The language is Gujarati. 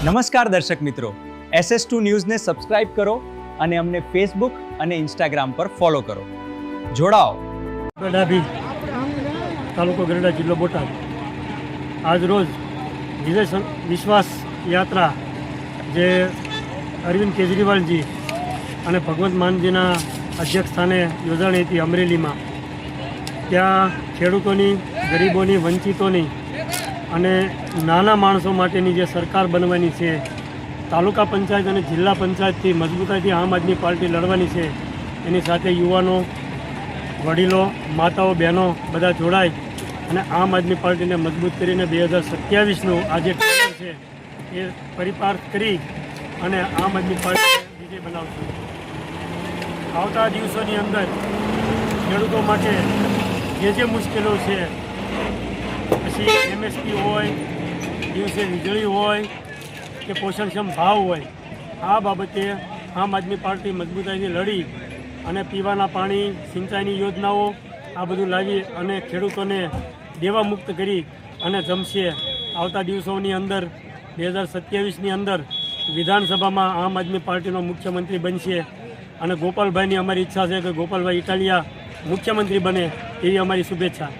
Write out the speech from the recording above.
નમસ્કાર દર્શક મિત્રો, SS2 ન્યૂઝને સબસ્ક્રાઇબ કરો અને અમને ફેસબુક અને ઇન્સ્ટાગ્રામ પર ફોલો કરો. જોડાઓ. ગડાભી તાલુકો ગરડા જિલ્લો બોટાદ. આજ રોજ વિશ્વાસ યાત્રા જે અરવિંદ કેજરીવાલજી અને ભગવંત માનજીના અધ્યક્ષ સ્થાને યોજાણી હતી અમરેલીમાં. ત્યાં ખેડૂતોની, ગરીબોની, વંચિતોની અને નાના માણસો માટેની જે સરકાર બનવાની છે, તાલુકા પંચાયત અને જિલ્લા પંચાયતથી મજબૂતાઈથી આમ આદમી પાર્ટી લડવાની છે. એની સાથે યુવાનો, વડીલો, માતાઓ, બહેનો બધા જોડાય અને આમ આદમી પાર્ટીને મજબૂત કરીને 2027નું આ જે ટેન્ડર છે એ પરિપાર્થ કરી અને આમ આદમી પાર્ટીને વિજય બનાવશું. આવતા દિવસોની અંદર ખેડૂતો માટે જે મુશ્કેલીઓ છે, પછી MSP હોય, દિવસે વીજળી હોય કે પોષણક્ષમ ભાવ હોય, આ બાબતે આમ આદમી પાર્ટી મજબૂતાઈથી લડી અને પીવાના પાણી, સિંચાઈની યોજનાઓ આ બધું લાવી અને ખેડૂતોને દેવા મુક્ત કરી અને જમશે. આવતા દિવસોની અંદર 2027ની અંદર વિધાનસભામાં આમ આદમી પાર્ટીનો મુખ્યમંત્રી બનશે અને ગોપાલભાઈની અમારી ઈચ્છા છે કે ગોપાલભાઈ ઇટાલિયા મુખ્યમંત્રી બને એવી અમારી શુભેચ્છા.